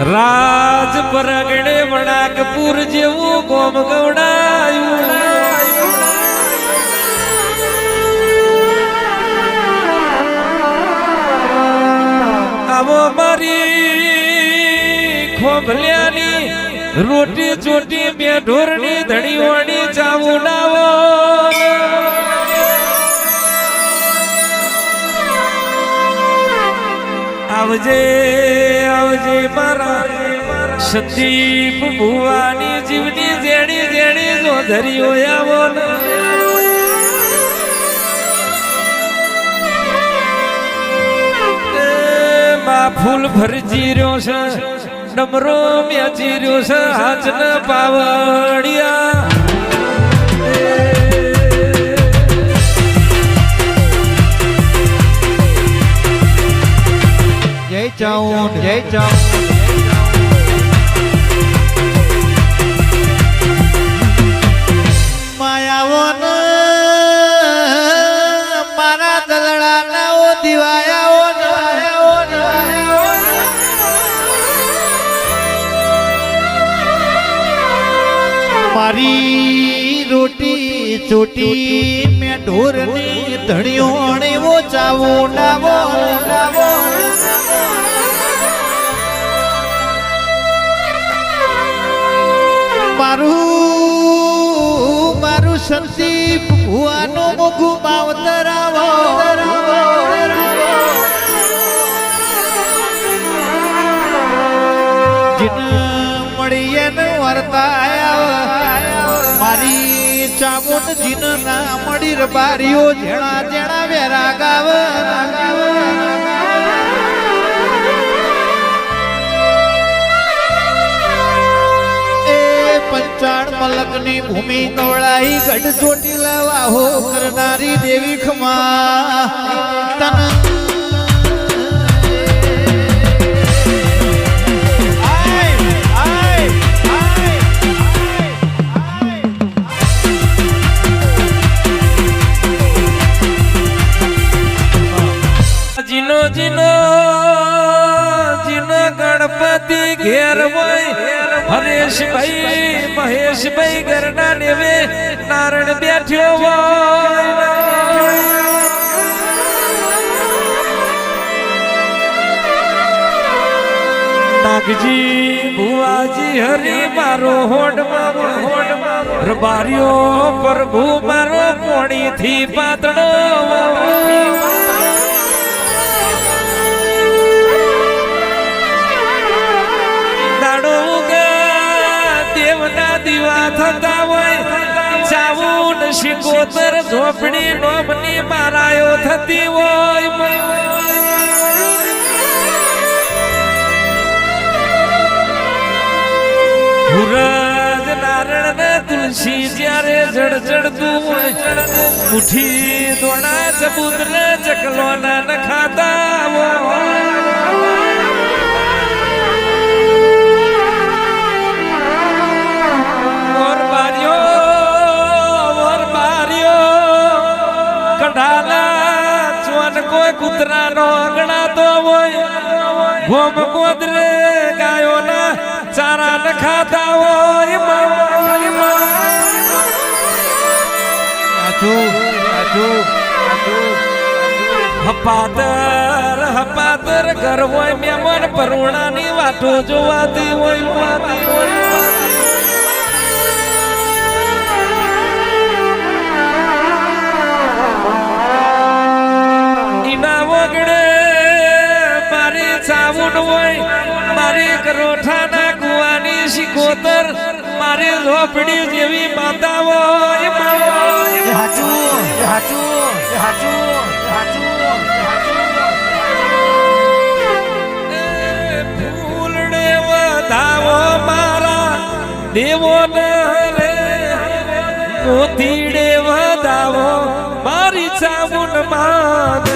રાજ પરગડે વણાકપુર જેવું ગોમ ગવડાયું આવો મારી ખોભલ્યાની રોટી ચોટી બે ઢોરની ધણીઓની ચાવું લાવો આવજે આવજે મારા સતીપ ભુવાની જીવની જેડી જેડી જો ધર્યો આવો માં ફૂલ ભરજી રહ્યો છે ડમરો મેચી રહ્યો છે હાથ ન પાવડિયા જય ચાઉંડ જય ચાઉંડ માયાવન મારા દલડા ના દિવાયાઓ મારી રોટી ચોટી મેં ઢોરની ધણીઓ વો ચાવો ડાવો મારું સંદીપ ભુવાનું મોઘું માવતરાવો જીન મળીએ ને વર્તાયા મારી ચામુંડ જીન ના મળી રબારીઓ જેણા જેણા વેરા ગાવ પંચાણ મલકની ભૂમિ કવળાઈ ગઢ ચોટી લાવાહો કરનારી દેવી ખમા તન જીનો જીનો જીનો ગણપતિ ઘેર હોય હરેશભાઈ મહેશભાઈ ઘરના નેવે નારણ બેઠ્યો હોય નાગજી ભુવાજી હરી મારો હોડમાં રબારીઓ પ્રભુ મારો પોણી થી પાતળો દીવા થતા હોય ચાવું શિકોતર ઝોપડી નોમની મારાયો થતી હોય હુરજ નારણ ને તુલસી જ્યારે જડજડતું હોય મુઠ્ઠી દોડા સબૂત ને ચકલો ના નખાતા હોય કોઈ કૂતરાનો અગણાતો હોય ભોમ કોદરે ગાયોના ચારા ન ખાતા હોય હપાતર હપાતર ઘર હોય મહેમાન પરુણાની વાતો જોવાતી હોય મારી કરોઠાના કુવાની શિકોતર મારી ઝોપડી જેવી માતા હોય ફૂલડે વધાવો મારા દેવો રે મોતીડે વધાવો મારી ચામુંડ માં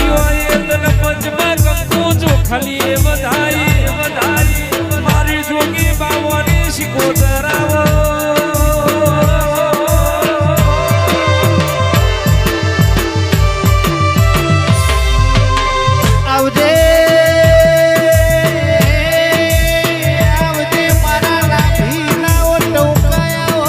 મારીઓ એ તન પંચમાં કંકુ ચોખાલી એ વધારી મારી જોગી બાવાની શિકોતર આવો આવજે આવજે મારા લાભીના ઓ ટોકાયાઓ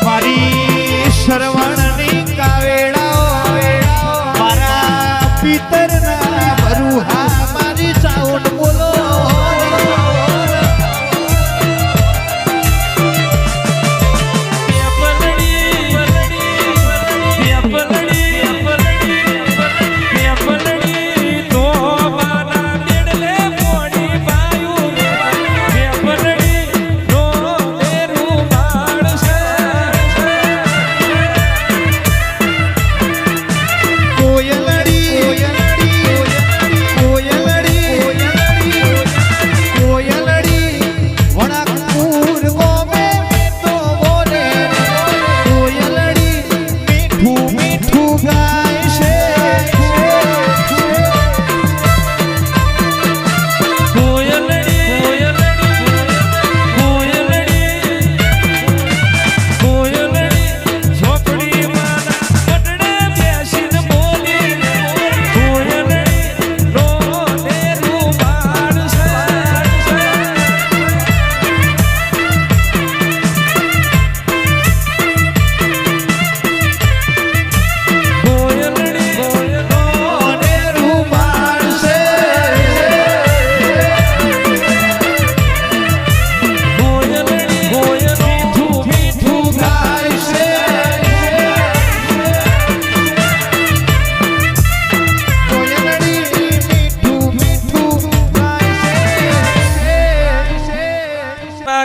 મારી શરવણની કાવેળાઓ મારા પિતરના ભરુહા મારી સાઉન્ડ બોલો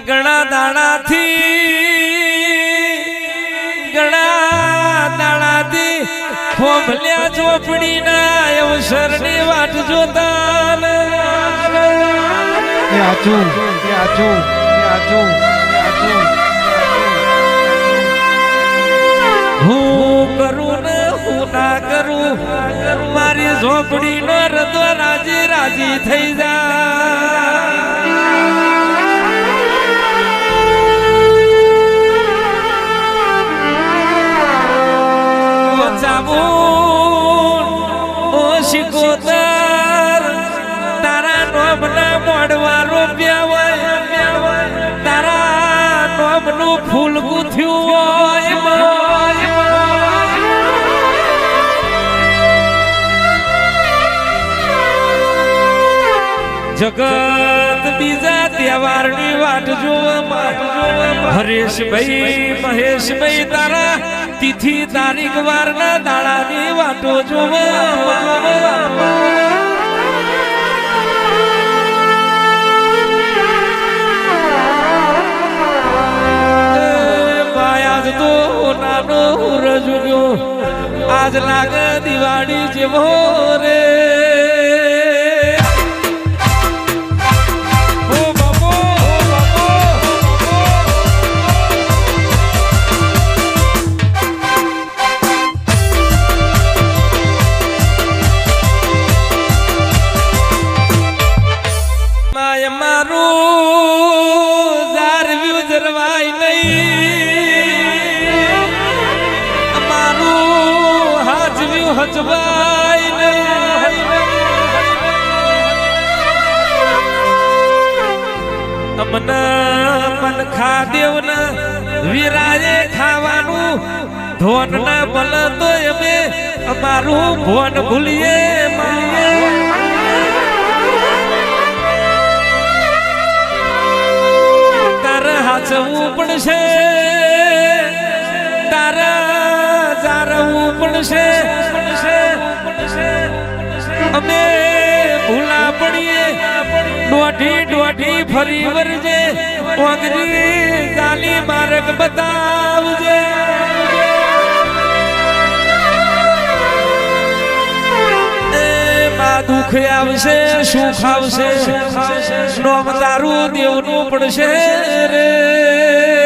ઘણા દાડાથી ફોમલ્યા ચોપડીના અવસરની વાટ જોતા હું કરું ને હું ના કરું મારી ઝોપડીનો હૃદય રાજી રાજી થઈ જાય ઓ શિકોતર તારા નોમના મોડવા રોપ્યા હોય તારા નોમનું ફૂલ ગુથ્યું હોય જગત બીજા તહેવારની વાટ જોવા હરેશભાઈ મહેશભાઈ તારા તિથિ તારીખ વારના દાડાની વાટો જોવા આજ તો નાનો રજુગ્યો આજ લાગે દિવાળી જેવો રે મન ખાદેવ વીરાએ ખાવાનું ધોન ના બલ તો અમે અમારું ભોન ભૂલીએ તારે હાચવું પડશે તારા જારવું પડશે અમે ભૂલા પડીએ દોઢી ફરી વરજે ઓગરી ગાલી માર્ગ બતાવજે માં દુઃખ આવશે સુખ આવશે નોમ તારું દેવનું પડશે રે